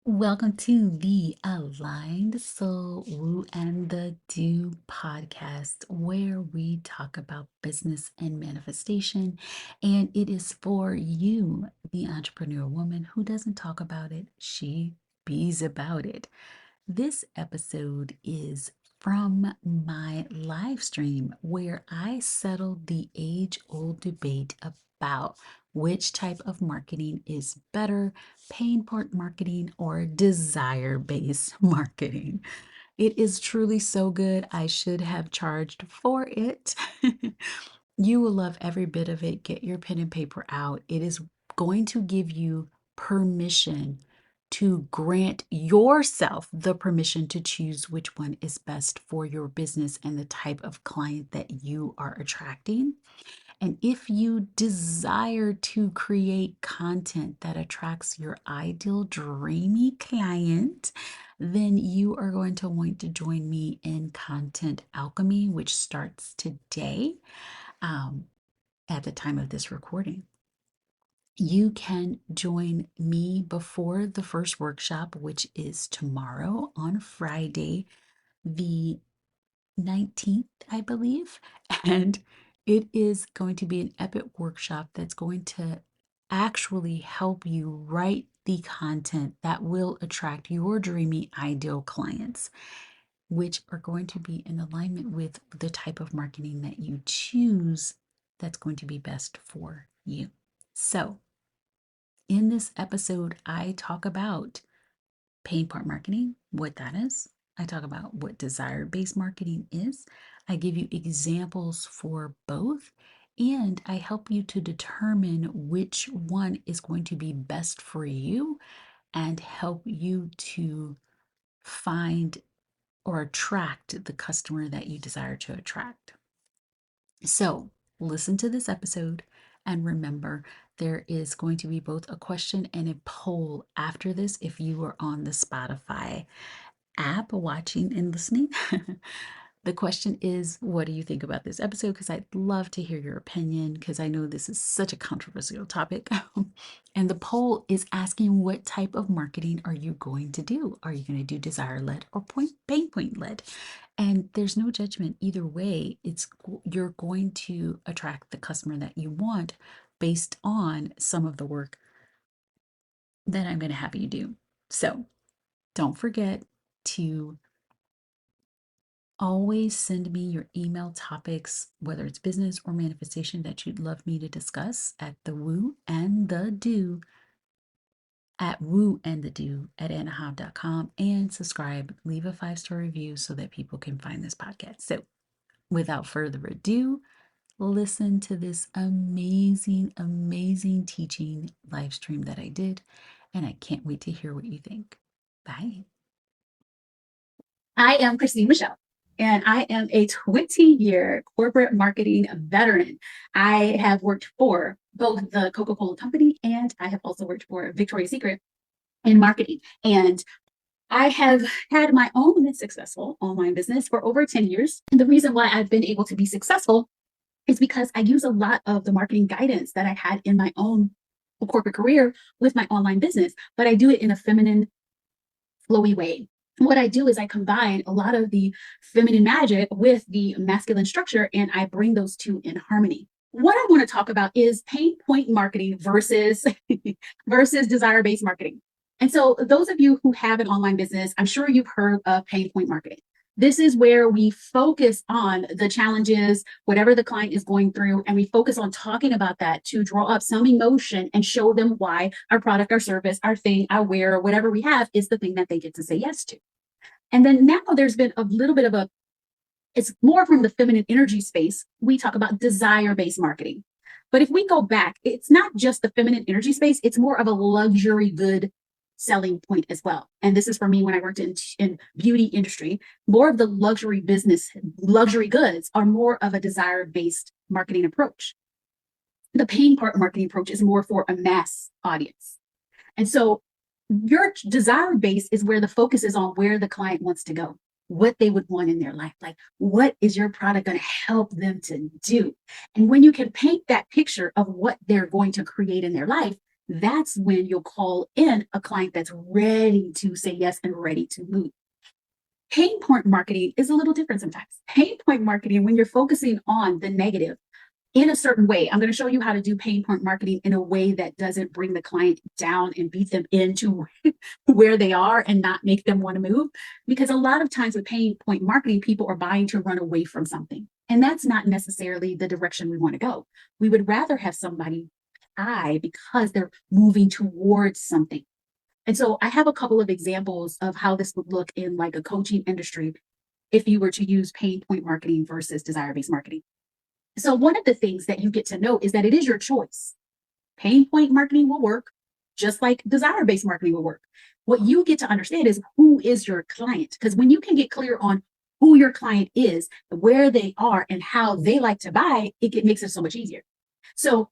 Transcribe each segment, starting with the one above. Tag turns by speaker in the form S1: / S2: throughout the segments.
S1: Welcome to the Aligned Soul Woo and the Do podcast, where we talk about business and manifestation. And it is for you, the entrepreneur woman who doesn't talk about it, she bees about it. This episode is from my live stream where I settled the age old debate about which type of marketing is better, pain point marketing or desire based marketing. It is truly so good. I should have charged for it. You will love every bit of it. Get your pen and paper out. It is going to give you permission to grant yourself the permission to choose which one is best for your business and the type of client that you are attracting. And if you desire to create content that attracts your ideal dreamy client, then you are going to want to join me in Content Alchemy, which starts today um, at the time of this recording. You can join me before the first workshop, which is tomorrow on Friday, the 19th, I believe. And it is going to be an epic workshop that's going to actually help you write the content that will attract your dreamy ideal clients, which are going to be in alignment with the type of marketing that you choose that's going to be best for you. So, in this episode, I talk about pain point marketing, what that is. I talk about what desire based marketing is. I give you examples for both, and I help you to determine which one is going to be best for you and help you to find or attract the customer that you desire to attract. So, listen to this episode and remember there is going to be both a question and a poll after this if you are on the Spotify app watching and listening. The question is, what do you think about this episode? Because I'd love to hear your opinion, because I know this is such a controversial topic. And the poll is asking, what type of marketing are you going to do? Are you going to do desire led or pain point led? And there's no judgment either way. You're going to attract the customer that you want based on some of the work that I'm going to have you do. So don't forget to always send me your email topics, whether it's business or manifestation that you'd love me to discuss at the woo and the do at woo and the do at anahob.com, and subscribe, leave a 5-star review so that people can find this podcast. So without further ado, listen to this amazing, amazing teaching live stream that I did, and I can't wait to hear what you think. Bye.
S2: I am Christine Michelle, and I am a 20-year corporate marketing veteran. I have worked for both the Coca-Cola Company and I have also worked for Victoria's Secret in marketing. And I have had my own successful online business for over 10 years. And the reason why I've been able to be successful is because I use a lot of the marketing guidance that I had in my own corporate career with my online business, but I do it in a feminine, flowy way. What I do is I combine a lot of the feminine magic with the masculine structure, and I bring those two in harmony. What I want to talk about is pain point marketing versus versus desire-based marketing. And so those of you who have an online business, I'm sure you've heard of pain point marketing. This is where we focus on the challenges, whatever the client is going through, and we focus on talking about that to draw up some emotion and show them why our product, our service, our thing, our wear, whatever we have is the thing that they get to say yes to. And then now there's been a little bit of it's more from the feminine energy space. We talk about desire-based marketing. But if we go back, it's not just the feminine energy space, it's more of a luxury good selling point as well. And this is for me when I worked in beauty industry. More of the luxury business, luxury goods are more of a desire-based marketing approach. The pain part marketing approach is more for a mass audience. And so your desire base is where the focus is on where the client wants to go, what they would want in their life. Like, what is your product going to help them to do? And when you can paint that picture of what they're going to create in their life, that's when you'll call in a client that's ready to say yes and ready to move. Pain point marketing is a little different sometimes. Pain point marketing, when you're focusing on the negative in a certain way, I'm going to show you how to do pain point marketing in a way that doesn't bring the client down and beat them into where they are and not make them want to move. Because a lot of times with pain point marketing, people are buying to run away from something. And that's not necessarily the direction we want to go. We would rather have somebody buy because they're moving towards something. And so I have a couple of examples of how this would look in like a coaching industry if you were to use pain point marketing versus desire-based marketing. So one of the things that you get to know is that it is your choice. Pain point marketing will work just like desire-based marketing will work. What you get to understand is who is your client. Because when you can get clear on who your client is, where they are, and how they like to buy, it makes it so much easier. So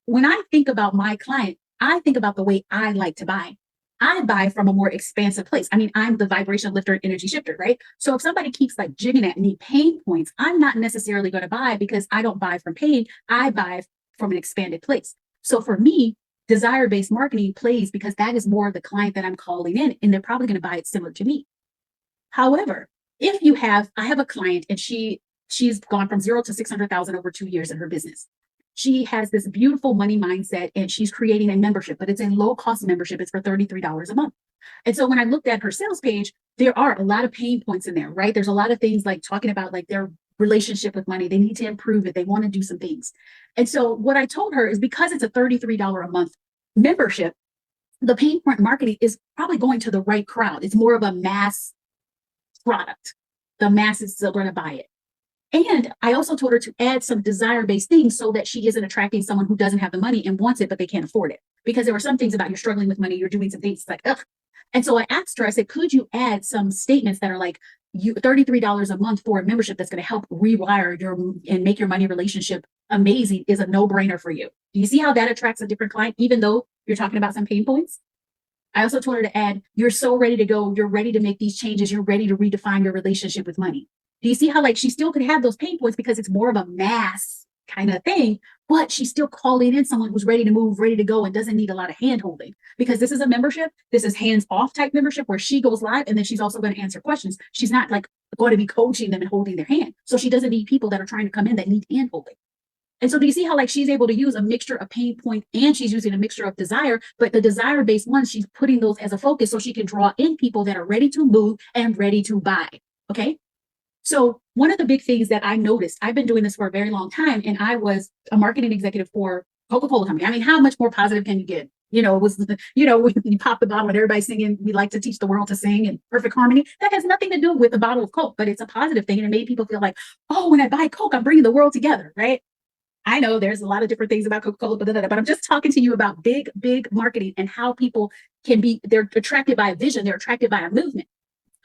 S2: when I think about my client, I think about the way I like to buy. I buy from a more expansive place. I mean, I'm the vibration lifter and energy shifter, right? So if somebody keeps like jigging at me pain points, I'm not necessarily going to buy because I don't buy from pain. I buy from an expanded place. So for me, desire-based marketing plays because that is more of the client that I'm calling in, and they're probably going to buy it similar to me. However, if I have a client and she's gone from 0 to 600,000 over 2 years in her business. She has this beautiful money mindset and she's creating a membership, but it's a low cost membership. It's for $33 a month. And so when I looked at her sales page, there are a lot of pain points in there, right? There's a lot of things like talking about like their relationship with money. They need to improve it. They want to do some things. And so what I told her is because it's a $33 a month membership, the pain point marketing is probably going to the right crowd. It's more of a mass product. The masses are going to buy it. And I also told her to add some desire-based things so that she isn't attracting someone who doesn't have the money and wants it, but they can't afford it. Because there were some things about you're struggling with money, you're doing some things like, ugh. And so I asked her, I said, could you add some statements that are like, you $33 a month for a membership that's going to help rewire your and make your money relationship amazing is a no-brainer for you. Do you see how that attracts a different client, even though you're talking about some pain points? I also told her to add, you're so ready to go. You're ready to make these changes. You're ready to redefine your relationship with money. Do you see how like she still could have those pain points because it's more of a mass kind of thing, but she's still calling in someone who's ready to move, ready to go, and doesn't need a lot of hand holding because this is a membership. This is hands off type membership where she goes live and then she's also going to answer questions. She's not like going to be coaching them and holding their hand. So she doesn't need people that are trying to come in that need hand holding. And so do you see how like she's able to use a mixture of pain point and she's using a mixture of desire, but the desire based ones, she's putting those as a focus so she can draw in people that are ready to move and ready to buy. Okay. So one of the big things that I noticed, I've been doing this for a very long time, and I was a marketing executive for Coca-Cola Company. I mean, how much more positive can you get? It was, when you pop the bottle and everybody's singing, we like to teach the world to sing in perfect harmony. That has nothing to do with a bottle of Coke, but it's a positive thing. And it made people feel like, oh, when I buy Coke, I'm bringing the world together, right? I know there's a lot of different things about Coca-Cola, but I'm just talking to you about big, big marketing and how people they're attracted by a vision. They're attracted by a movement.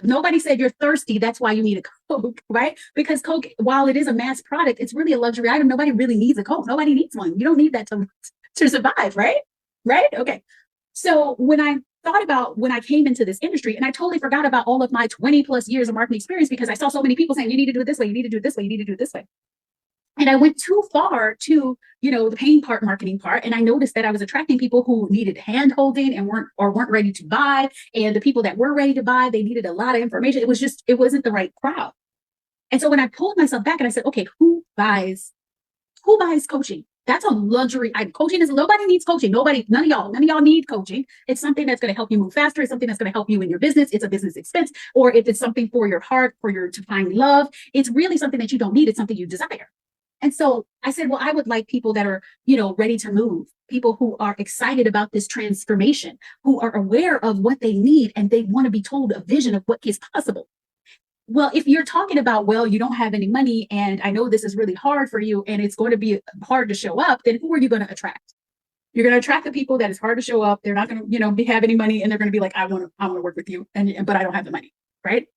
S2: Nobody said you're thirsty. That's why you need a Coke, right? Because Coke, while it is a mass product, it's really a luxury item. Nobody really needs a Coke. Nobody needs one. You don't need that to survive, right? Right? Okay. So when I thought about when I came into this industry, and I totally forgot about all of my 20 plus years of marketing experience because I saw so many people saying, you need to do it this way, you need to do it this way, you need to do it this way. And I went too far to, the pain part marketing part. And I noticed that I was attracting people who needed hand holding and weren't ready to buy. And the people that were ready to buy, they needed a lot of information. It wasn't the right crowd. And so when I pulled myself back and I said, okay, who buys coaching? That's a luxury item. Coaching is nobody needs coaching. None of y'all need coaching. It's something that's going to help you move faster. It's something that's going to help you in your business. It's a business expense. Or if it's something for your heart, to find love, it's really something that you don't need. It's something you desire. And so I said, well, I would like people that are, ready to move, people who are excited about this transformation, who are aware of what they need, and they want to be told a vision of what is possible. Well, if you're talking about, well, you don't have any money, and I know this is really hard for you, and it's going to be hard to show up, then who are you going to attract? You're going to attract the people that it's hard to show up. They're not going to, have any money, and they're going to be like, I want to work with you, but I don't have the money, right?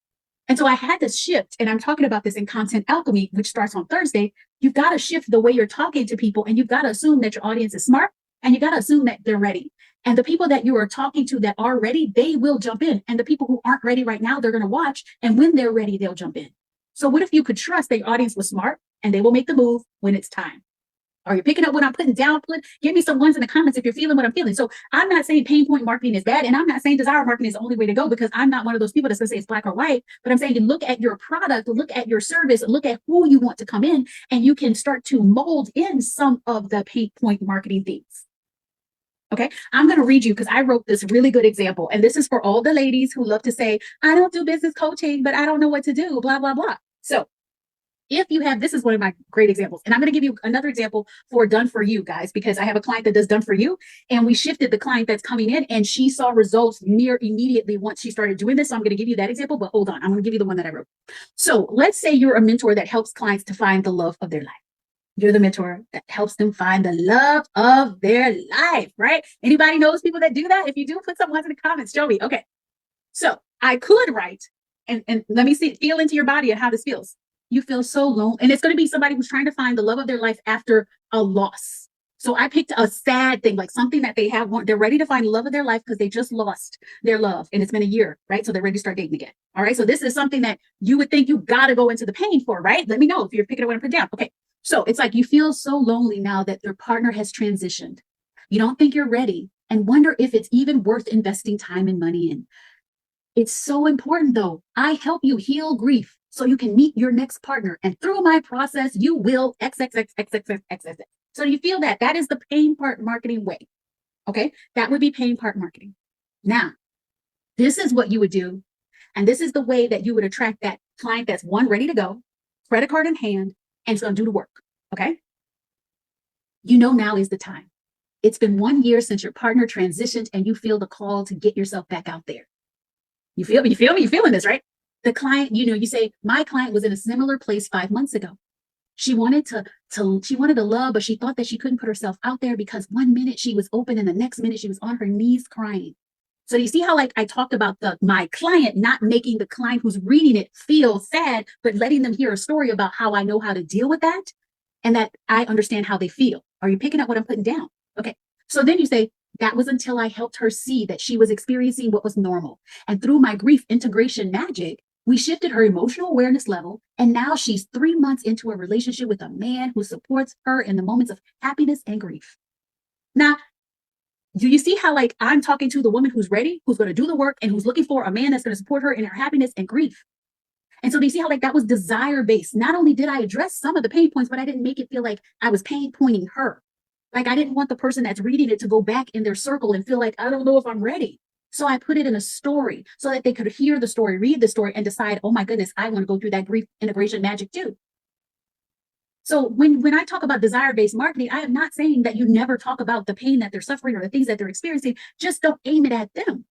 S2: And so I had to shift, and I'm talking about this in Content Alchemy, which starts on Thursday. You've got to shift the way you're talking to people, and you've got to assume that your audience is smart, and you got to assume that they're ready. And the people that you are talking to that are ready, they will jump in. And the people who aren't ready right now, they're going to watch. And when they're ready, they'll jump in. So what if you could trust that your audience was smart and they will make the move when it's time? Are you picking up what I'm putting down? Give me some ones in the comments if you're feeling what I'm feeling. So I'm not saying pain point marketing is bad, and I'm not saying desire marketing is the only way to go, because I'm not one of those people that's going to say it's black or white. But I'm saying you look at your product, look at your service, look at who you want to come in, and you can start to mold in some of the pain point marketing themes. Okay, I'm going to read you because I wrote this really good example. And this is for all the ladies who love to say, I don't do business coaching, but I don't know what to do, blah, blah, blah. So if you have, this is one of my great examples. And I'm going to give you another example for done for you guys, because I have a client that does done for you. And we shifted the client that's coming in, and she saw results near immediately once she started doing this. So I'm going to give you that example, but hold on. I'm going to give you the one that I wrote. So let's say you're a mentor that helps clients to find the love of their life. You're the mentor that helps them find the love of their life, right? Anybody knows people that do that? If you do, put some ones in the comments. Show me. Okay. So I could write, and let me see, feel into your body and how this feels. You feel so alone. And it's going to be somebody who's trying to find the love of their life after a loss. So I picked a sad thing, like something that they have, they're ready to find the love of their life because they just lost their love. And it's been a year, right? So they're ready to start dating again. All right. So this is something that you would think you got to go into the pain for, right? Let me know if you're picking it up and put down. Okay. So it's like you feel so lonely now that your partner has transitioned. You don't think you're ready and wonder if it's even worth investing time and money in. It's so important though. I help you heal grief so you can meet your next partner. And through my process, you will XXXXXXXX. So you feel that? That is the pain part marketing way. Okay. That would be pain part marketing. Now, this is what you would do. And this is the way that you would attract that client that's one, ready to go, credit card in hand, and it's going to do the work. Okay. You know, now is the time. It's been 1 year since your partner transitioned, and you feel the call to get yourself back out there. You feel me? You feel me? You're feeling this, right? The client, you know, you say, my client was in a similar place 5 months ago. She wanted she wanted to love, but she thought that she couldn't put herself out there because 1 minute she was open and the next minute she was on her knees crying. So you see how, like, I talked about my client not making the client who's reading it feel sad, but letting them hear a story about how I know how to deal with that and that I understand how they feel. Are you picking up what I'm putting down? Okay. So then you say, that was until I helped her see that she was experiencing what was normal. And through my grief integration magic, we shifted her emotional awareness level. And now she's 3 months into a relationship with a man who supports her in the moments of happiness and grief. Now, do you see how, like, I'm talking to the woman who's ready, who's going to do the work, and who's looking for a man that's going to support her in her happiness and grief? And so do you see how, like, that was desire based? Not only did I address some of the pain points, but I didn't make it feel like I was pain pointing her. Like, I didn't want the person that's reading it to go back in their circle and feel like, I don't know if I'm ready. So I put it in a story so that they could hear the story, read the story, and decide, oh my goodness, I want to go through that grief integration magic too. So when I talk about desire-based marketing, I am not saying that you never talk about the pain that they're suffering or the things that they're experiencing. Just don't aim it at them.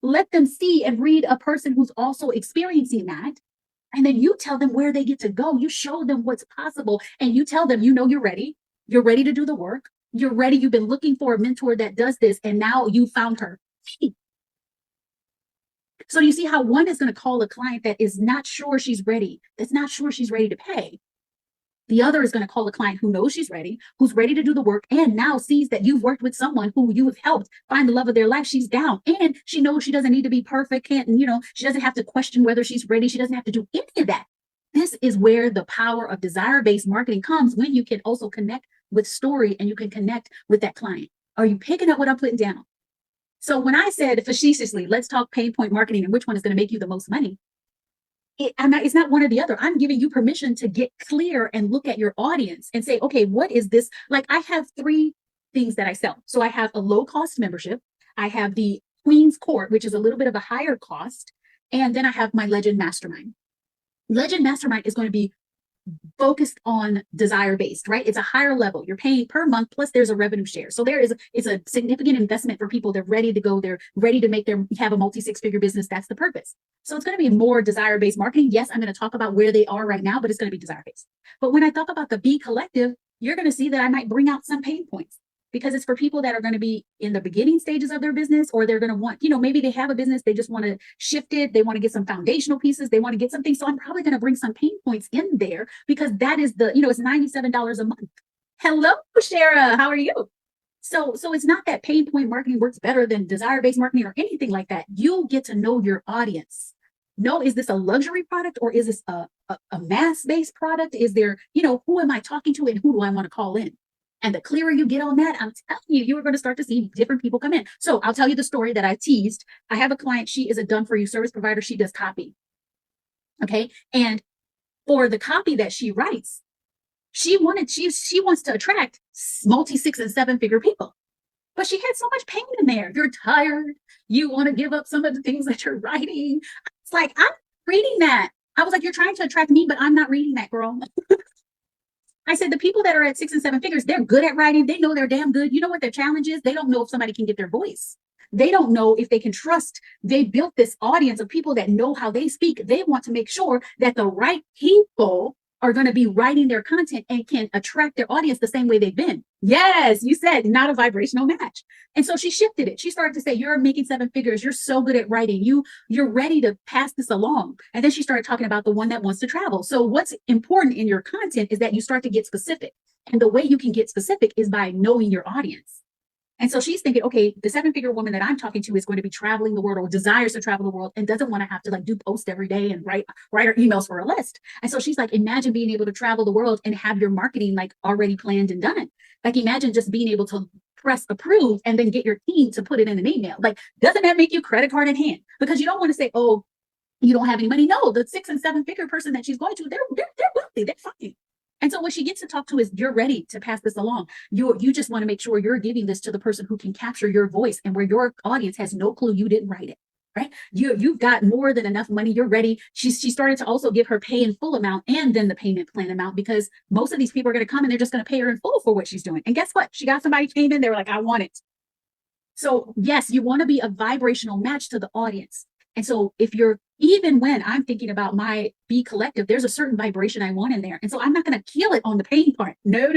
S2: Let them see and read a person who's also experiencing that. And then you tell them where they get to go. You show them what's possible. And you tell them, you know, you're ready. You're ready to do the work. You're ready. You've been looking for a mentor that does this. And now you found her. So you see how one is going to call a client that is not sure she's ready, that's not sure she's ready to pay. The other is going to call a client who knows she's ready, who's ready to do the work, and now sees that you've worked with someone who you have helped find the love of their life. She's down, and she knows she doesn't need to be perfect, can't, you know, she doesn't have to question whether she's ready. She doesn't have to do any of that. This is where the power of desire-based marketing comes, when you can also connect with story and you can connect with that client. Are you picking up what I'm putting down? So when I said facetiously, let's talk pain point marketing and which one is going to make you the most money, it's not one or the other. I'm giving you permission to get clear and look at your audience and say, okay, what is this? Like, I have 3 things that I sell. So I have a low cost membership. I have the Queen's Court, which is a little bit of a higher cost. And then I have my Legend Mastermind. Legend Mastermind is going to be focused on desire based, right? It's a higher level. You're paying per month, plus there's a revenue share. So it's a significant investment for people. They're ready to go. They're ready to have a multi 6-figure business. That's the purpose. So it's going to be more desire based marketing. Yes, I'm going to talk about where they are right now, but it's going to be desire based. But when I talk about the B collective, you're going to see that I might bring out some pain points, because it's for people that are going to be in the beginning stages of their business, or they're going to want, maybe they have a business, they just want to shift it. They want to get some foundational pieces. They want to get something. So I'm probably going to bring some pain points in there, because that is it's $97 a month. Hello, Shara. How are you? So it's not that pain point marketing works better than desire-based marketing or anything like that. You'll get to know your audience. No, is this a luxury product, or is this a mass-based product? Is there, who am I talking to and who do I want to call in? And the clearer you get on that, I'm telling you, you are going to start to see different people come in. So I'll tell you the story that I teased. I have a client. She is a done for you service provider. She does copy. Okay. And for the copy that she writes, she wants to attract multi 6 and 7 figure people. But she had so much pain in there. You're tired. You want to give up some of the things that you're writing. It's like, I'm reading that. I was like, you're trying to attract me, but I'm not reading that, girl. I said, the people that are at 6 and 7 figures, they're good at writing. They know they're damn good. You know what their challenge is? They don't know if somebody can get their voice. They don't know if they can trust. They built this audience of people that know how they speak. They want to make sure that the right people are going to be writing their content and can attract their audience the same way they've been. Yes, you said not a vibrational match. And so she shifted it. She started to say, you're making 7 figures. You're so good at writing. You're ready to pass this along. And then she started talking about the one that wants to travel. So what's important in your content is that you start to get specific. And the way you can get specific is by knowing your audience. And so she's thinking, okay, the 7 figure woman that I'm talking to is going to be traveling the world or desires to travel the world and doesn't want to have to like do posts every day and write her emails for a list. And so she's like, imagine being able to travel the world and have your marketing like already planned and done. Like imagine just being able to press approve and then get your team to put it in an email. Like, doesn't that make you credit card in hand? Because you don't want to say, oh, you don't have any money. No, the 6 and 7 figure person that she's going to, they're wealthy, they're fine. And so what she gets to talk to is, you're ready to pass this along. You just want to make sure you're giving this to the person who can capture your voice and where your audience has no clue you didn't write it. Right? You've got more than enough money. You're ready. She started to also give her pay in full amount and then the payment plan amount, because most of these people are going to come and they're just going to pay her in full for what she's doing. And guess what? She got somebody came in, they were like, I want it. So yes, you want to be a vibrational match to the audience. And so if you're, even when I'm thinking about my Be Collective, there's a certain vibration I want in there. And so I'm not going to kill it on the pain part. No,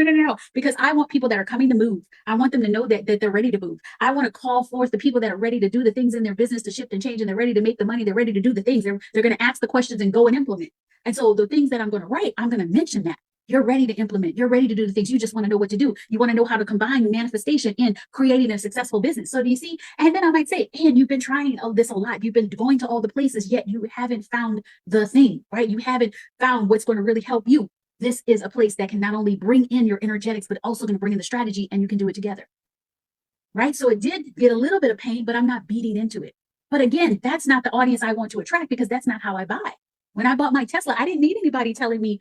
S2: because I want people that are coming to move. I want them to know that they're ready to move. I want to call forth the people that are ready to do the things in their business to shift and change, and they're ready to make the money. They're ready to do the things. They're going to ask the questions and go and implement. And so the things that I'm going to write, I'm going to mention that. You're ready to implement. You're ready to do the things. You just want to know what to do. You want to know how to combine manifestation in creating a successful business. So do you see? And then I might say, and you've been trying this a lot. You've been going to all the places, yet you haven't found the thing, right? You haven't found what's going to really help you. This is a place that can not only bring in your energetics, but also going to bring in the strategy, and you can do it together. Right? So it did get a little bit of pain, but I'm not beating into it. But again, that's not the audience I want to attract, because that's not how I buy. When I bought my Tesla, I didn't need anybody telling me,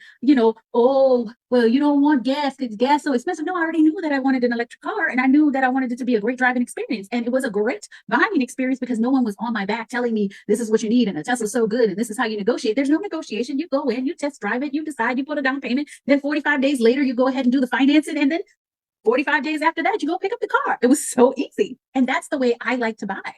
S2: oh, well, you don't want gas because gas is so expensive. No, I already knew that I wanted an electric car, and I knew that I wanted it to be a great driving experience. And it was a great buying experience because no one was on my back telling me this is what you need and the Tesla's so good and this is how you negotiate. There's no negotiation. You go in, you test drive it, you decide, you put a down payment. Then 45 days later, you go ahead and do the financing. And then 45 days after that, you go pick up the car. It was so easy. And that's the way I like to buy.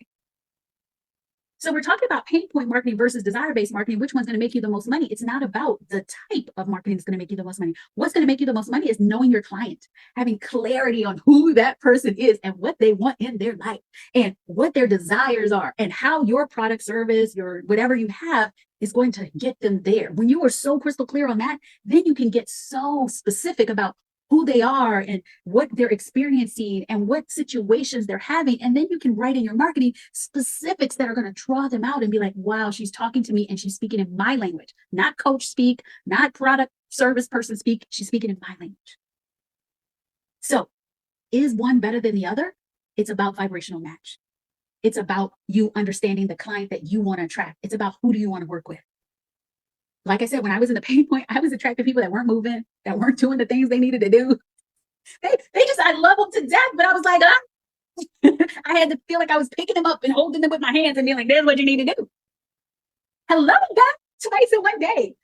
S2: So we're talking about pain point marketing versus desire-based marketing. Which one's going to make you the most money? It's not about the type of marketing that's going to make you the most money. What's going to make you the most money is knowing your client, having clarity on who that person is and what they want in their life and what their desires are and how your product, service, your whatever you have is going to get them there. When you are so crystal clear on that, then you can get so specific about who they are and what they're experiencing and what situations they're having. And then you can write in your marketing specifics that are going to draw them out and be like, wow, she's talking to me and she's speaking in my language, not coach speak, not product service person speak. She's speaking in my language. So is one better than the other? It's about vibrational match. It's about you understanding the client that you want to attract. It's about who do you want to work with. Like I said, when I was in the pain point, I was attracting people that weren't moving, that weren't doing the things they needed to do. I love them to death, but I was like, I had to feel like I was picking them up and holding them with my hands and being like, there's what you need to do. Hello, back twice in one day.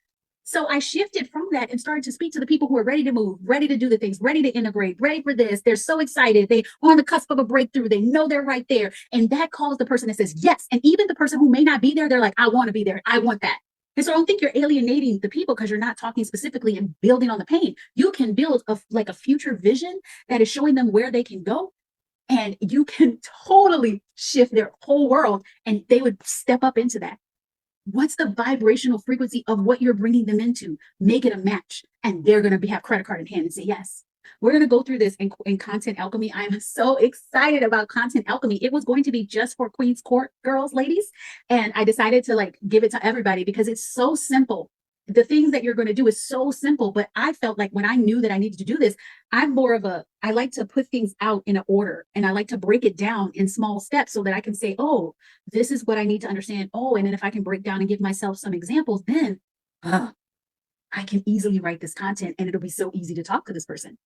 S2: So I shifted from that and started to speak to the people who are ready to move, ready to do the things, ready to integrate, ready for this. They're so excited. They're on the cusp of a breakthrough. They know they're right there. And that calls the person that says yes. And even the person who may not be there, they're like, I want to be there. I want that. And so I don't think you're alienating the people because you're not talking specifically and building on the pain. You can build a future vision that is showing them where they can go. And you can totally shift their whole world and they would step up into that. What's the vibrational frequency of what you're bringing them into? Make it a match. And they're going to have credit card in hand and say yes. We're going to go through this in Content Alchemy. I'm so excited about Content Alchemy. It was going to be just for Queen's Court girls, ladies. And I decided to give it to everybody because it's so simple. the things that you're going to do is so simple. But I felt like when I knew that I needed to do this, I like to put things out in an order, and I like to break it down in small steps so that I can say, oh, this is what I need to understand. Oh, and then if I can break down and give myself some examples, then I can easily write this content and it'll be so easy to talk to this person.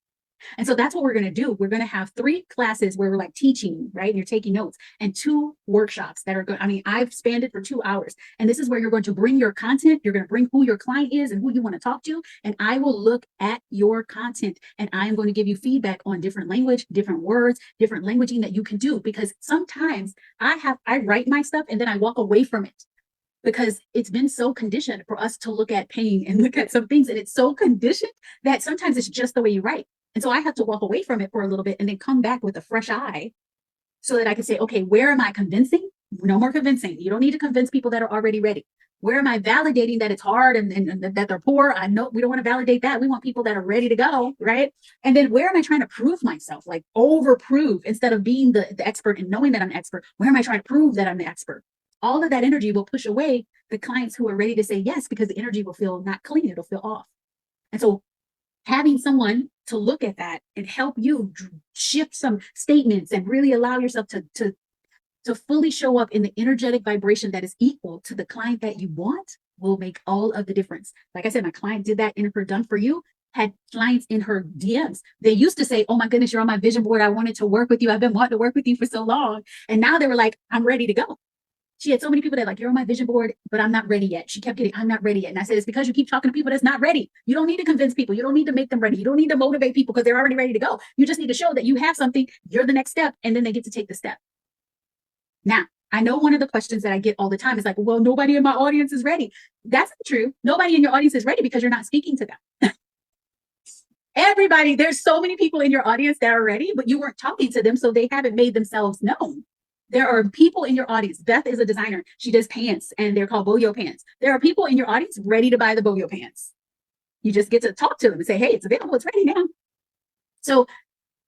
S2: And so that's what we're going to do. We're going to have 3 classes where we're like teaching, right? And you're taking notes, and 2 workshops that are good. I mean, I've spanned it for 2 hours. And this is where you're going to bring your content. You're going to bring who your client is and who you want to talk to. And I will look at your content, and I am going to give you feedback on different language, different words, different languaging that you can do. Because sometimes I write my stuff and then I walk away from it, because it's been so conditioned for us to look at pain and look at some things. And it's so conditioned that sometimes it's just the way you write. And so I have to walk away from it for a little bit and then come back with a fresh eye so that I can say, okay, where am I convincing? No more convincing. You don't need to convince people that are already ready. Where am I validating that it's hard and that they're poor? I know we don't want to validate that. We want people that are ready to go, right? And then where am I trying to prove myself, like over prove instead of being the expert and knowing that I'm an expert? Where am I trying to prove that I'm the expert? All of that energy will push away the clients who are ready to say yes, because the energy will feel not clean. It'll feel off. And so having someone to look at that and help you shift some statements and really allow yourself to fully show up in the energetic vibration that is equal to the client that you want will make all of the difference. Like I said, my client did that in her Done For You, had clients in her DMs. They used to say, oh my goodness, you're on my vision board. I wanted to work with you. I've been wanting to work with you for so long. And now they were like, I'm ready to go. She had so many people that like, you're on my vision board, but I'm not ready yet. She kept getting, I'm not ready yet. And I said, it's because you keep talking to people that's not ready. You don't need to convince people. You don't need to make them ready. You don't need to motivate people because they're already ready to go. You just need to show that you have something. You're the next step. And then they get to take the step. Now, I know one of the questions that I get all the time is like, well, nobody in my audience is ready. That's not true. Nobody in your audience is ready because you're not speaking to them. Everybody, there's so many people in your audience that are ready, but you weren't talking to them, so they haven't made themselves known. There are people in your audience. Beth is a designer. She does pants, and they're called Boyo pants. There are people in your audience ready to buy the Boyo pants. You just get to talk to them and say, hey, it's available. It's ready now. So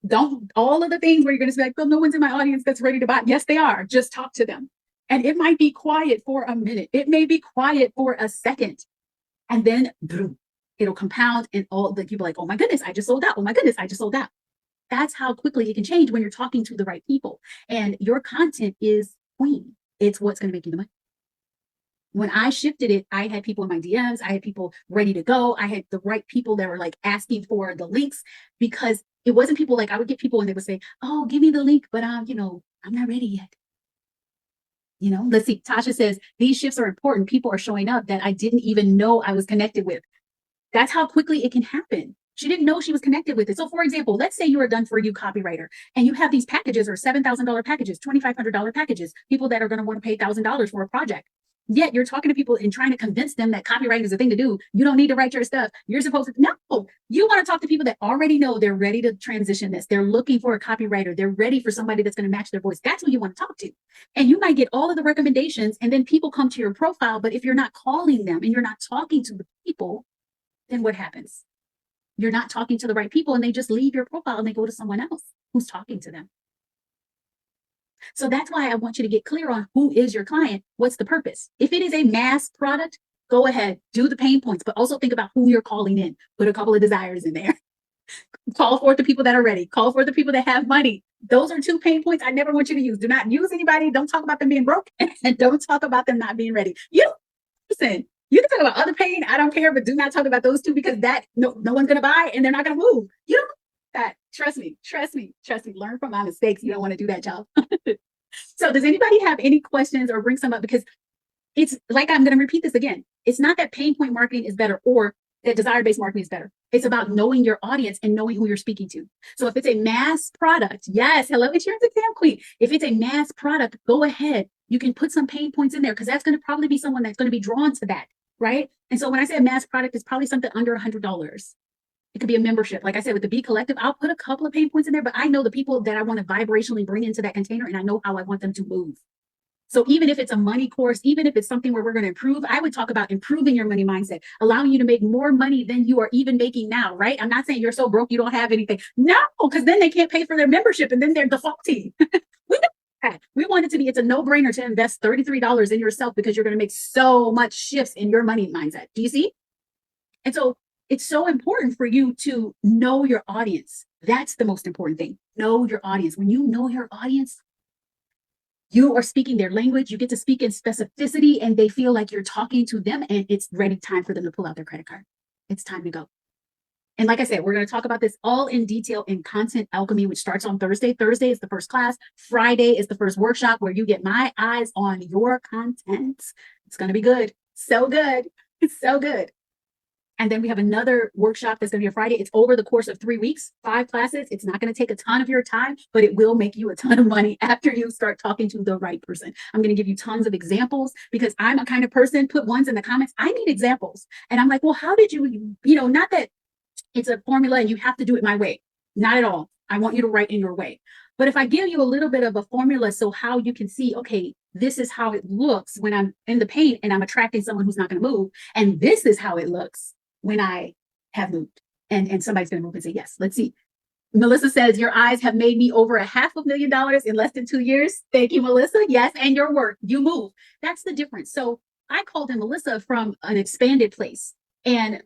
S2: don't, all of the things where you're going to be like, well, no one's in my audience that's ready to buy. Yes, they are. Just talk to them. And it might be quiet for a minute. It may be quiet for a second. And then boom, it'll compound, and all the people like, oh my goodness, I just sold out. Oh my goodness, I just sold out. That's how quickly it can change when you're talking to the right people. And your content is queen. It's what's going to make you the money. When I shifted it, I had people in my DMs. I had people ready to go. I had the right people that were like asking for the links, because it wasn't people like, I would get people and they would say, oh, give me the link, but I'm not ready yet. Let's see. Tasha says, these shifts are important. People are showing up that I didn't even know I was connected with. That's how quickly it can happen. She didn't know she was connected with it. So for example, let's say you're a Done For You copywriter and you have these packages, or $7,000 packages, $2,500 packages, people that are going to want to pay $1,000 for a project. Yet you're talking to people and trying to convince them that copywriting is the thing to do. You don't need to write your stuff. You're supposed to, no, you want to talk to people that already know they're ready to transition this. They're looking for a copywriter. They're ready for somebody that's going to match their voice. That's who you want to talk to. And you might get all of the recommendations, and then people come to your profile. But if you're not calling them and you're not talking to the people, then what happens? You're not talking to the right people, and they just leave your profile and they go to someone else who's talking to them. So that's why I want you to get clear on who is your client. What's the purpose? If it is a mass product, go ahead, do the pain points, but also think about who you're calling in. Put a couple of desires in there. Call forth the people that are ready. Call forth the people that have money. Those are 2 pain points I never want you to use. Do not use anybody. Don't talk about them being broke, and don't talk about them not being ready. Listen. You can talk about other pain. I don't care, but do not talk about those 2, because no one's going to buy and they're not going to move. You don't that. Trust me. Learn from my mistakes. You don't want to do that, y'all. So does anybody have any questions or bring some up? Because it's like, I'm going to repeat this again. It's not that pain point marketing is better or that desire-based marketing is better. It's about knowing your audience and knowing who you're speaking to. So if it's a mass product, yes, hello, insurance exam queen. If it's a mass product, go ahead. You can put some pain points in there, because that's going to probably be someone that's going to be drawn to that. Right? And so when I say a mass product, it's probably something under $100. It could be a membership. Like I said, with the Be Collective, I'll put a couple of pain points in there, but I know the people that I want to vibrationally bring into that container, and I know how I want them to move. So even if it's a money course, even if it's something where we're going to improve, I would talk about improving your money mindset, allowing you to make more money than you are even making now, right? I'm not saying you're so broke you don't have anything. No, because then they can't pay for their membership and then they're defaulting. We want it to be, it's a no-brainer to invest $33 in yourself, because you're going to make so much shifts in your money mindset. Do you see? And so it's so important for you to know your audience. That's the most important thing. Know your audience. When you know your audience, you are speaking their language. You get to speak in specificity, and they feel like you're talking to them, and it's ready time for them to pull out their credit card. It's time to go. And like I said, we're going to talk about this all in detail in Content Alchemy, which starts on Thursday. Thursday is the first class. Friday is the first workshop where you get my eyes on your content. It's going to be good. So good. It's so good. And then we have another workshop that's going to be on Friday. It's over the course of 3 weeks, 5 classes. It's not going to take a ton of your time, but it will make you a ton of money after you start talking to the right person. I'm going to give you tons of examples because I'm a kind of person, put ones in the comments. I need examples. And I'm like, well, how did you, not that it's a formula and you have to do it my way. Not at all. I want you to write in your way. But if I give you a little bit of a formula, so how you can see, okay, this is how it looks when I'm in the paint and I'm attracting someone who's not going to move. And this is how it looks when I have moved and somebody's going to move and say, yes, let's see. Melissa says, your eyes have made me over $500,000 in less than 2 years. Thank you, Melissa. Yes. And your work, you move. That's the difference. So I called in Melissa from an expanded place. And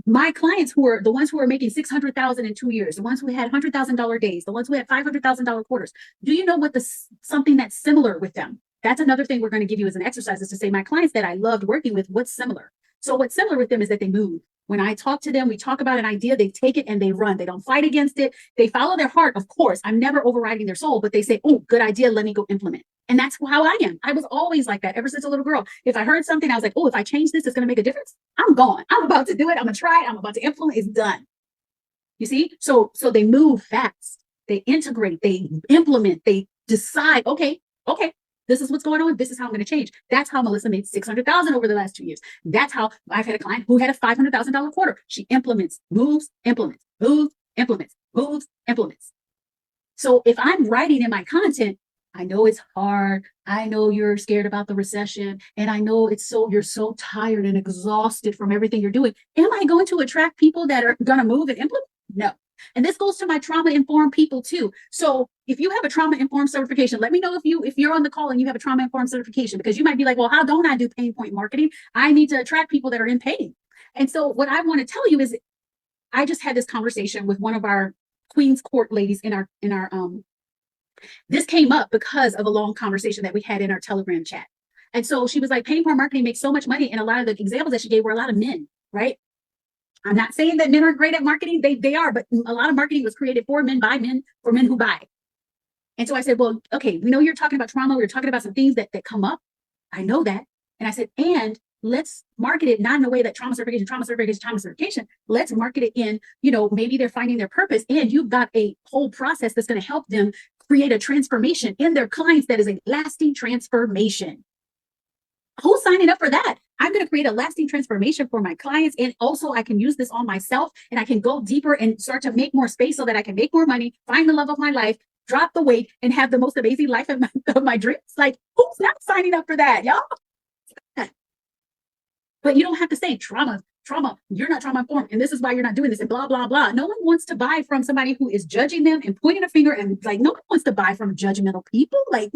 S2: my clients who are the ones who are making 600,000 in 2 years, the ones who had $100,000 days, the ones who had $500,000 quarters. Do you know what something that's similar with them? That's another thing we're going to give you as an exercise is to say, my clients that I loved working with, what's similar? So what's similar with them is that they move. When I talk to them, we talk about an idea, they take it and they run. They don't fight against it. They follow their heart, of course. I'm never overriding their soul, but they say, oh, good idea. Let me go implement. And that's how I am. I was always like that ever since a little girl. If I heard something, I was like, oh, if I change this, it's going to make a difference. I'm gone. I'm about to do it. I'm going to try it. I'm about to implement. It's done. You see? So they move fast. They integrate. They implement. They decide, okay, this is what's going on. This is how I'm going to change. That's how Melissa made 600,000 over the last 2 years. That's how I've had a client who had a $500,000 quarter. She implements, moves, implements, moves, implements, moves, implements. So if I'm writing in my content, I know it's hard. I know you're scared about the recession. And I know you're so tired and exhausted from everything you're doing. Am I going to attract people that are going to move and implement? No. And this goes to my trauma-informed people too. So if you have a trauma-informed certification, let me know if you're on the call and you have a trauma-informed certification, because you might be like, well, how don't I do pain point marketing? I need to attract people that are in pain. And so what I want to tell you is I just had this conversation with one of our Queen's Court ladies in our this came up because of a long conversation that we had in our Telegram chat. And so she was like, pain point marketing makes so much money. And a lot of the examples that she gave were a lot of men, right? I'm not saying that men are great at marketing. They are, but a lot of marketing was created for men, by men, for men who buy. And so I said, well, okay, we know you're talking about trauma. We're talking about some things that come up. I know that. And I said, and let's market it not in a way that trauma certification. Let's market it in, maybe they're finding their purpose and you've got a whole process that's going to help them create a transformation in their clients that is a lasting transformation. Who's signing up for that? I'm going to create a lasting transformation for my clients. And also I can use this on myself and I can go deeper and start to make more space so that I can make more money, find the love of my life, drop the weight, and have the most amazing life of my dreams. Like, who's not signing up for that, y'all? But you don't have to say trauma, you're not trauma informed, and this is why you're not doing this, and blah, blah, blah. No one wants to buy from somebody who is judging them and pointing a finger, and like, no one wants to buy from judgmental people. Like,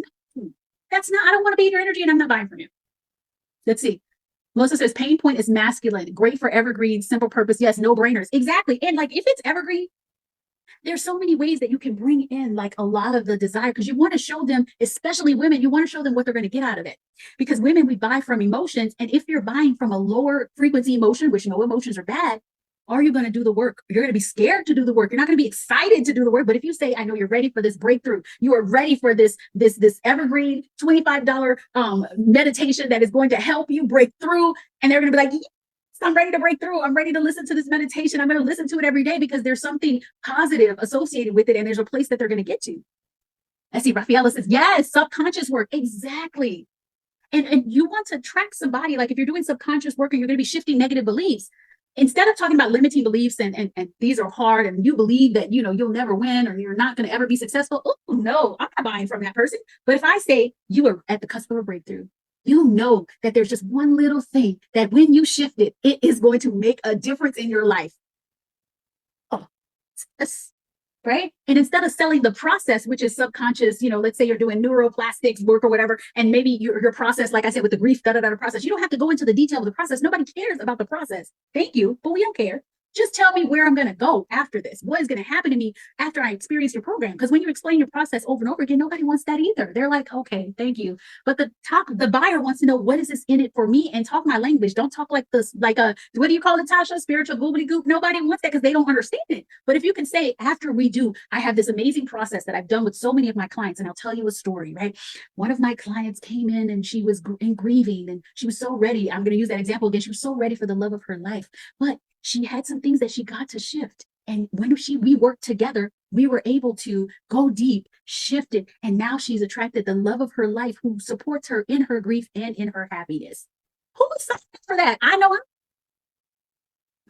S2: that's not, I don't want to be in your energy and I'm not buying from you. Let's see. Melissa says, pain point is masculine, great for evergreen, simple purpose. Yes, no brainers. Exactly. And like, if it's evergreen, there's so many ways that you can bring in like a lot of the desire, because you want to show them, especially women, you want to show them what they're going to get out of it. Because women, we buy from emotions. And if you're buying from a lower frequency emotion, which no emotions are bad, are you going to do the work? You're going to be scared to do the work. You're not going to be excited to do the work. But if you say, I know you're ready for this breakthrough, you are ready for this evergreen $25 meditation that is going to help you break through. And they're going to be like, yes, I'm ready to break through. I'm ready to listen to this meditation. I'm going to listen to it every day because there's something positive associated with it. And there's a place that they're going to get to. I see Rafaela says, yes, subconscious work. Exactly. And you want to track somebody, like if you're doing subconscious work and you're going to be shifting negative beliefs, instead of talking about limiting beliefs and these are hard and you believe that, you'll never win or you're not going to ever be successful. Oh, no, I'm not buying from that person. But if I say you are at the cusp of a breakthrough, you know that there's just one little thing that when you shift it, it is going to make a difference in your life. Oh, yes. right? And instead of selling the process, which is subconscious, let's say you're doing neuroplastics work or whatever, and maybe your process, like I said, with the grief, process, you don't have to go into the detail of the process. Nobody cares about the process. Thank you, but we don't care. Just tell me where I'm going to go after this. What is going to happen to me after I experience your program? Because when you explain your process over and over again, nobody wants that either. They're like, okay, thank you. But the buyer wants to know, what is this in it for me? And talk my language. Don't talk like this, what do you call it, Tasha? Spiritual goobly goop. Nobody wants that because they don't understand it. But if you can say, after I have this amazing process that I've done with so many of my clients, and I'll tell you a story, right? One of my clients came in and she was grieving, and she was so ready. I'm going to use that example again. She was so ready for the love of her life. But she had some things that she got to shift. And when we worked together, we were able to go deep, shift it. And now she's attracted the love of her life, who supports her in her grief and in her happiness. Who was signing for that? I know,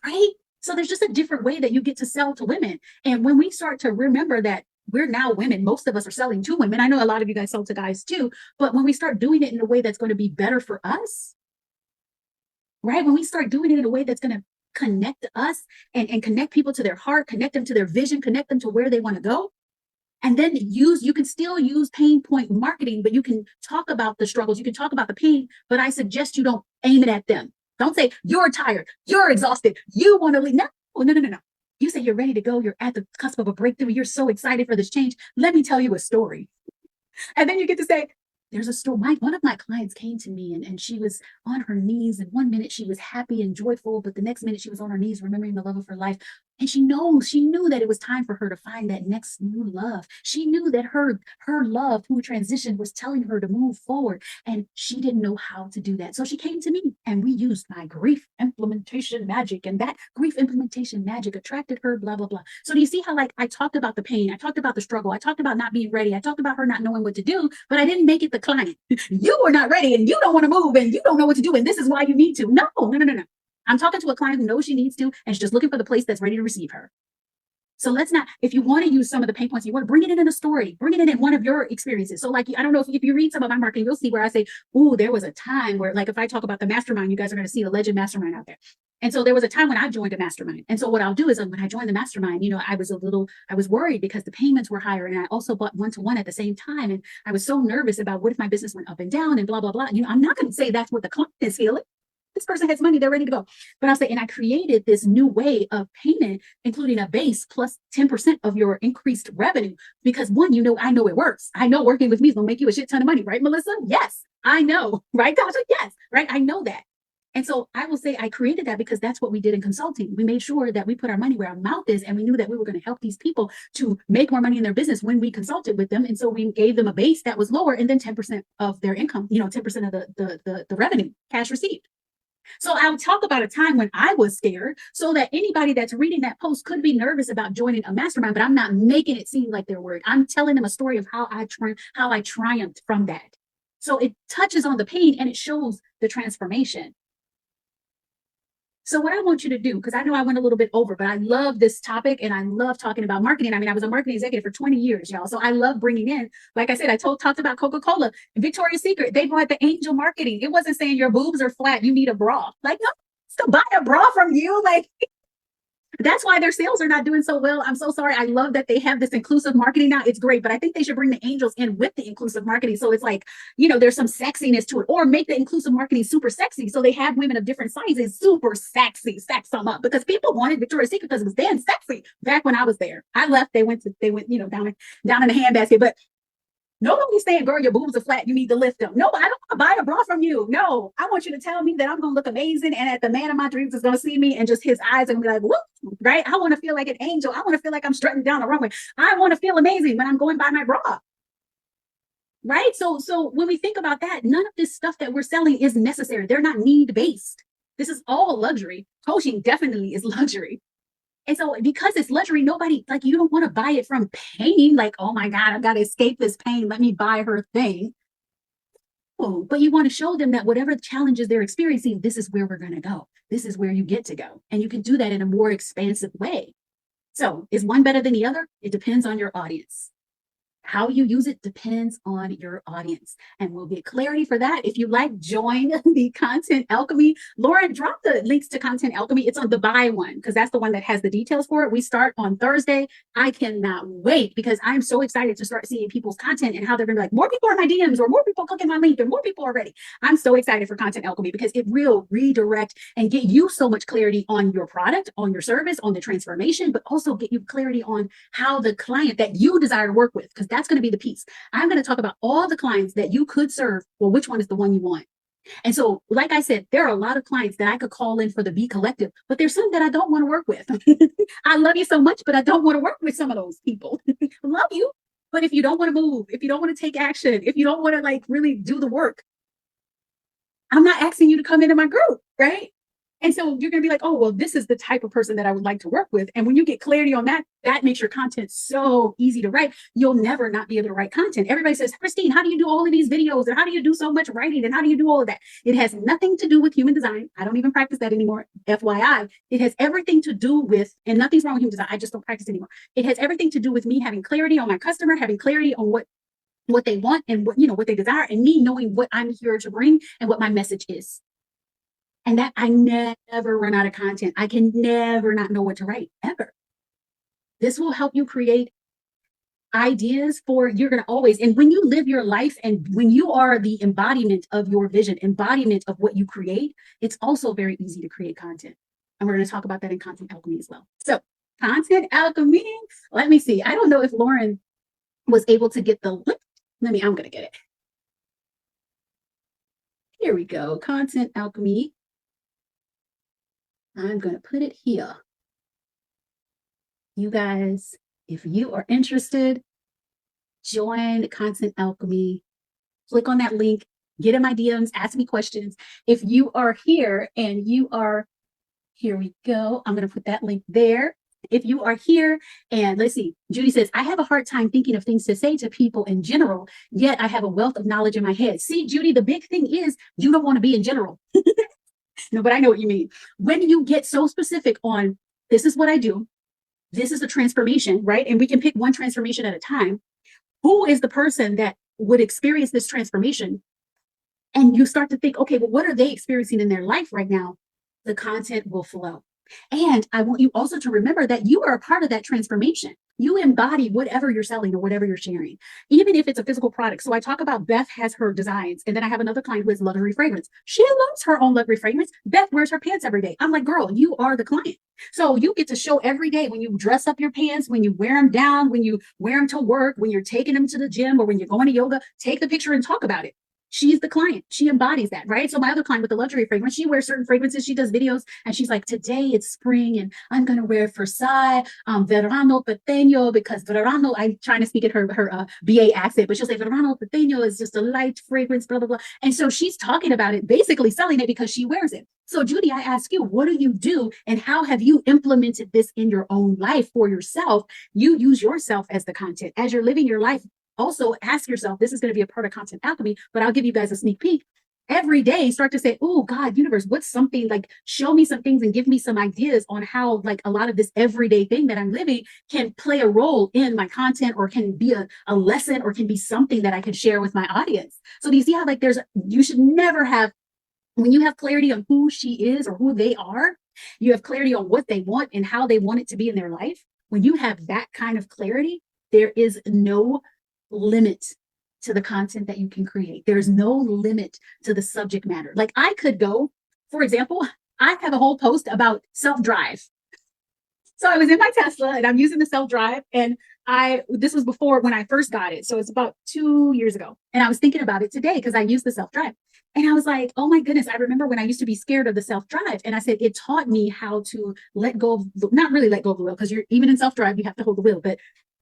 S2: right? So there's just a different way that you get to sell to women. And when we start to remember that we're now women, most of us are selling to women. I know a lot of you guys sell to guys too, but when we start doing it in a way that's going to be better for us, right? When we start doing it in a way that's going to connect us and connect people to their heart, connect them to their vision, connect them to where they want to go. And then you can still use pain point marketing, but you can talk about the struggles, you can talk about the pain, but I suggest you don't aim it at them. Don't say, you're tired, you're exhausted, you want to leave. No. You say you're ready to go, you're at the cusp of a breakthrough, you're so excited for this change. Let me tell you a story. And then you get to say, there's a story. One of my clients came to me and she was on her knees, and 1 minute she was happy and joyful, but the next minute she was on her knees remembering the love of her life. And she knew that it was time for her to find that next new love. She knew that her love who transitioned was telling her to move forward, and she didn't know how to do that. So she came to me, and we used my grief implementation magic, and that grief implementation magic attracted her, blah, blah, blah. So do you see how, like, I talked about the pain, I talked about the struggle, I talked about not being ready, I talked about her not knowing what to do, but I didn't make it the client. You are not ready, and you don't want to move, and you don't know what to do, and this is why you need to. No. I'm talking to a client who knows she needs to, and she's just looking for the place that's ready to receive her. So let's not, if you want to use some of the pain points, you want to bring it in a story, bring it in one of your experiences. So like, I don't know if you read some of my marketing, you'll see where I say, ooh, there was a time where, like, if I talk about the mastermind, you guys are going to see the legend mastermind out there. And so there was a time when I joined a mastermind. And so what I'll do is when I joined the mastermind, I was worried because the payments were higher. And I also bought one-to-one at the same time. And I was so nervous about what if my business went up and down and blah, blah, blah. I'm not going to say that's what the client is feeling. This person has money, they're ready to go. But I'll say, and I created this new way of payment, including a base plus 10% of your increased revenue. Because one, I know it works. I know working with me is going to make you a shit ton of money, right, Melissa? Yes, I know. Right, Tasha? Yes, right? I know that. And so I will say I created that because that's what we did in consulting. We made sure that we put our money where our mouth is, and we knew that we were going to help these people to make more money in their business when we consulted with them. And so we gave them a base that was lower, and then 10% of their income, 10% of the revenue, cash received. So I'll talk about a time when I was scared, so that anybody that's reading that post could be nervous about joining a mastermind, but I'm not making it seem like they're worried. I'm telling them a story of how I triumphed from that. So it touches on the pain and it shows the transformation. So what I want you to do, because I know I went a little bit over, but I love this topic and I love talking about marketing. I mean, I was a marketing executive for 20 years, y'all. So I love bringing in, like I said, I talked about Coca-Cola and Victoria's Secret. They bought the angel marketing. It wasn't saying your boobs are flat, you need a bra. Like, no, to buy a bra from you. Like, that's why their sales are not doing so well. I'm so sorry. I love that they have this inclusive marketing now. It's great, but I think they should bring the angels in with the inclusive marketing. So it's like, there's some sexiness to it, or make the inclusive marketing super sexy. So they have women of different sizes, super sexy, sex them up, because people wanted Victoria's Secret because it was damn sexy back when I was there. I left, they went, down in the handbasket, but nobody's saying, girl, your boobs are flat, you need to lift them. No, I don't want to buy a bra from you. No, I want you to tell me that I'm going to look amazing, and that the man of my dreams is going to see me, and just his eyes are going to be like, whoop, right? I want to feel like an angel. I want to feel like I'm strutting down the runway. I want to feel amazing when I'm going by my bra. Right? So when we think about that, none of this stuff that we're selling is necessary. They're not need-based. This is all luxury. Coaching definitely is luxury. And so because it's luxury, nobody, like, you don't want to buy it from pain. Like, oh my God, I've got to escape this pain. Let me buy her thing. Oh, but you want to show them that whatever challenges they're experiencing, this is where we're going to go. This is where you get to go. And you can do that in a more expansive way. So is one better than the other? It depends on your audience. How you use it depends on your audience. And we'll get clarity for that. If you like, join the Content Alchemy. Lauren, drop the links to Content Alchemy. It's on the buy one because that's the one that has the details for it. We start on Thursday. I cannot wait because I'm so excited to start seeing people's content and how they're going to be like, more people are in my DMs or more people clicking my link and more people are ready. I'm so excited for Content Alchemy because it will redirect and get you so much clarity on your product, on your service, on the transformation, but also get you clarity on how the client that you desire to work with, because that's going to be the piece. I'm going to talk about all the clients that you could serve. Well, which one is the one you want? And so, like I said, there are a lot of clients that I could call in for the B Collective, but there's some that I don't want to work with. I love you so much, but I don't want to work with some of those people. Love you. But if you don't want to move, if you don't want to take action, if you don't want to like really do the work, I'm not asking you to come into my group, right? And so you're going to be like, oh, well, this is the type of person that I would like to work with. And when you get clarity on that, that makes your content so easy to write. You'll never not be able to write content. Everybody says, Christine, how do you do all of these videos? And how do you do so much writing? And how do you do all of that? It has nothing to do with human design. I don't even practice that anymore. FYI, it has everything to do with, and nothing's wrong with human design. I just don't practice anymore. It has everything to do with me having clarity on my customer, having clarity on what they want and what they desire, and me knowing what I'm here to bring and what my message is. And that I never run out of content. I can never not know what to write, ever. This will help you create ideas for, you're going to always, and when you live your life and when you are the embodiment of your vision, embodiment of what you create, it's also very easy to create content. And we're going to talk about that in Content Alchemy as well. So Content Alchemy, let me see. I don't know if Lauren was able to get the link. I'm going to get it. Here we go. Content Alchemy. I'm going to put it here. You guys, if you are interested, join Content Alchemy. Click on that link, get in my DMs, ask me questions. If you are here and you are, here we go. I'm going to put that link there. If you are here and let's see, Judy says, I have a hard time thinking of things to say to people in general, yet I have a wealth of knowledge in my head. See, Judy, the big thing is you don't want to be in general. No, but I know what you mean. When you get so specific on this is what I do, this is the transformation, right? And we can pick one transformation at a time. Who is the person that would experience this transformation? And you start to think, okay, well, what are they experiencing in their life right now? The content will flow. And I want you also to remember that you are a part of that transformation. You embody whatever you're selling or whatever you're sharing, even if it's a physical product. So I talk about Beth has her designs, and then I have another client who has luxury fragrance. She loves her own luxury fragrance. Beth wears her pants every day. I'm like, girl, you are the client. So you get to show every day when you dress up your pants, when you wear them down, when you wear them to work, when you're taking them to the gym or when you're going to yoga, take the picture and talk about it. She's the client. She embodies that, right? So my other client with the luxury fragrance, she wears certain fragrances. She does videos and she's like, today it's spring and I'm going to wear Versailles, Verano Pequeño, because Verano, I'm trying to speak at her BA accent, but she'll say Verano Pequeño is just a light fragrance, blah, blah, blah. And so she's talking about it, basically selling it because she wears it. So Judy, I ask you, what do you do and how have you implemented this in your own life for yourself? You use yourself as the content. As you're living your life, also ask yourself, this is going to be a part of Content Alchemy, but I'll give you guys a sneak peek. Every day, start to say, oh, God, universe, what's something like, show me some things and give me some ideas on how like a lot of this everyday thing that I'm living can play a role in my content or can be a lesson or can be something that I can share with my audience. So do you see how like you should never have, when you have clarity on who she is or who they are, you have clarity on what they want and how they want it to be in their life. When you have that kind of clarity, there is no limit to the content that you can create. There's no limit to the subject matter. Like I could go, for example, I have a whole post about self-drive. So I was in my Tesla and I'm using the self-drive and this was before when I first got it. So it's about 2 years ago. And I was thinking about it today because I used the self-drive. And I was like, oh my goodness, I remember when I used to be scared of the self-drive. And I said, it taught me how to let go of, not really let go of the wheel, because you're even in self-drive, you have to hold the wheel, but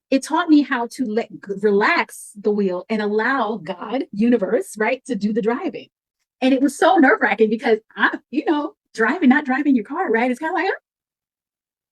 S2: it taught me how to relax the wheel and allow God, universe, right, to do the driving. And it was so nerve-wracking because I'm, driving, not driving your car, right? It's kind of like,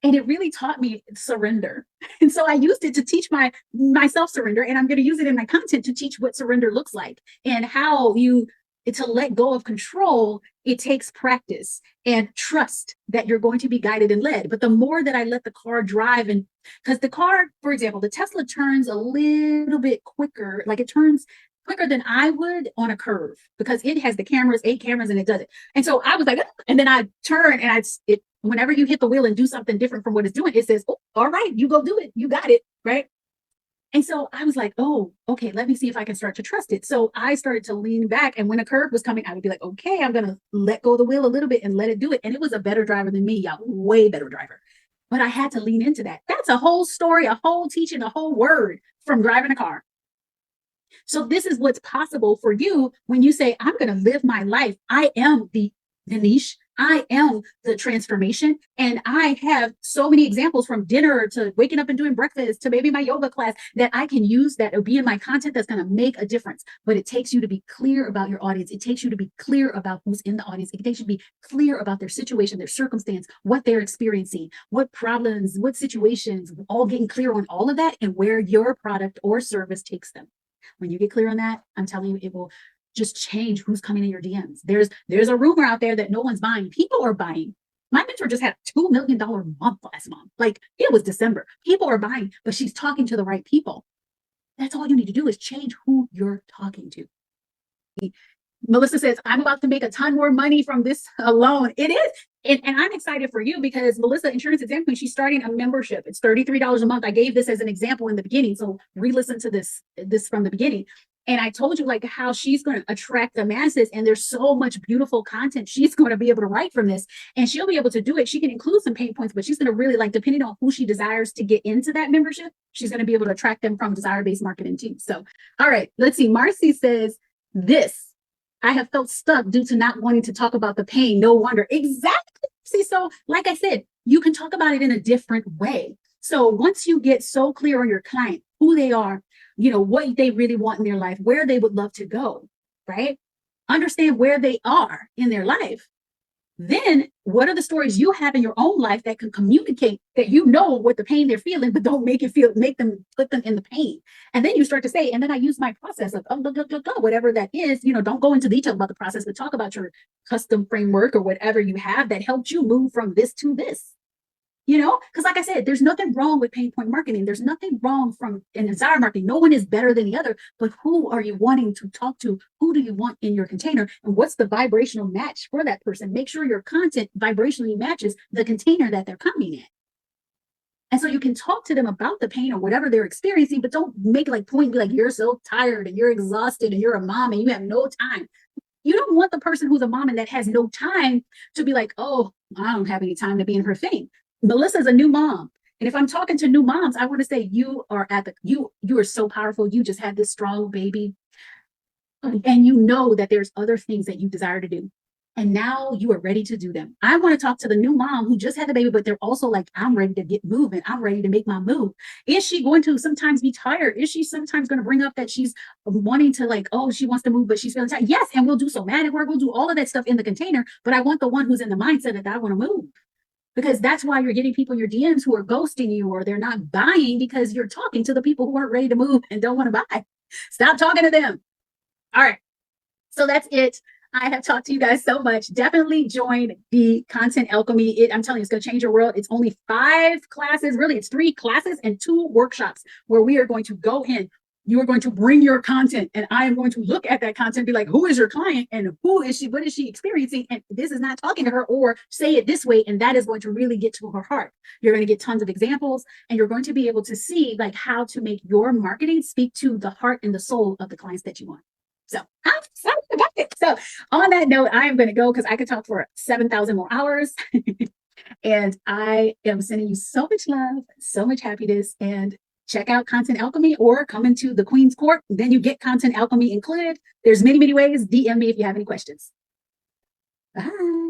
S2: and it really taught me surrender. And so I used it to teach myself surrender, and I'm going to use it in my content to teach what surrender looks like and how to let go of control. It takes practice and trust that you're going to be guided and led. But the more that I let the car drive and Because the car, for example, the Tesla turns a little bit quicker, like it turns quicker than I would on a curve because it has the cameras, 8 cameras, and it does it. And so I was like, "Ah," and then I turn and it whenever you hit the wheel and do something different from what it's doing, it says, "Oh, all right, you go do it. You got it." Right. And so I was like, oh, okay, let me see if I can start to trust it. So I started to lean back. And when a curve was coming, I would be like, okay, I'm going to let go of the wheel a little bit and let it do it. And it was a better driver than me, y'all, way better driver. But I had to lean into that. That's a whole story, a whole teaching, a whole word from driving a car. So this is what's possible for you when you say, I'm going to live my life. I am the niche. I am the transformation. And I have so many examples from dinner to waking up and doing breakfast to maybe my yoga class that I can use that will be in my content that's going to make a difference. But it takes you to be clear about your audience. It takes you to be clear about who's in the audience. It takes you to be clear about their situation, their circumstance, what they're experiencing, what problems, what situations, all getting clear on all of that and where your product or service takes them. When you get clear on that, I'm telling you, it will just change who's coming in your DMs. There's a rumor out there that no one's buying. People are buying. My mentor just had a $2 million month last month. Like it was December. People are buying, but she's talking to the right people. That's all you need to do is change who you're talking to. Melissa says, I'm about to make a ton more money from this alone. It is. And I'm excited for you because Melissa, Insurance Example, she's starting a membership. It's $33 a month. I gave this as an example in the beginning. So re-listen to this from the beginning. And I told you like how she's going to attract the masses. And there's so much beautiful content she's going to be able to write from this. And she'll be able to do it. She can include some pain points, but she's going to really like, depending on who she desires to get into that membership, she's going to be able to attract them from desire-based marketing too. So, all right, let's see. Marcy says this. I have felt stuck due to not wanting to talk about the pain. No wonder. Exactly. See, so like I said, you can talk about it in a different way. So once you get so clear on your client, who they are, you know, what they really want in their life, where they would love to go, right? Understand where they are in their life. Then what are the stories you have in your own life that can communicate that you know what the pain they're feeling, but don't make them put them in the pain. And then you start to say, and then I use my process of whatever that is, you know, don't go into detail about the process, but talk about your custom framework or whatever you have that helped you move from this to this. You know, because like I said, there's nothing wrong with pain point marketing. There's nothing wrong in desire marketing. No one is better than the other, but who are you wanting to talk to? Who do you want in your container? And what's the vibrational match for that person? Make sure your content vibrationally matches the container that they're coming in. And so you can talk to them about the pain or whatever they're experiencing, but don't make like point, be like, you're so tired and you're exhausted and you're a mom and you have no time. You don't want the person who's a mom and that has no time to be like, oh, I don't have any time to be in her thing. Melissa's a new mom. And if I'm talking to new moms, I want to say you are you are so powerful. You just had this strong baby. And you know that there's other things that you desire to do. And now you are ready to do them. I want to talk to the new mom who just had the baby, but they're also like, I'm ready to get moving. I'm ready to make my move. Is she going to sometimes be tired? Is she sometimes going to bring up that she's wanting to like, oh, she wants to move, but she's feeling tired? Yes. And we'll do somatic work. We'll do all of that stuff in the container. But I want the one who's in the mindset that I want to move. Because that's why you're getting people in your DMs who are ghosting you or they're not buying because you're talking to the people who aren't ready to move and don't want to buy. Stop talking to them. All right. So that's it. I have talked to you guys so much. Definitely join the Content Alchemy. I'm telling you, it's going to change your world. It's only 5 classes. Really, it's 3 classes and 2 workshops where we are going to go in. You are going to bring your content and I am going to look at that content and be like, who is your client and who is she? What is she experiencing? And this is not talking to her, or say it this way. And that is going to really get to her heart. You're going to get tons of examples and you're going to be able to see like how to make your marketing speak to the heart and the soul of the clients that you want. So I'm excited about it. So on that note, I am going to go because I could talk for 7,000 more hours. And I am sending you so much love, so much happiness, and check out Content Alchemy or come into the Queen's Court. Then you get Content Alchemy included. There's many, many ways. DM me if you have any questions. Bye.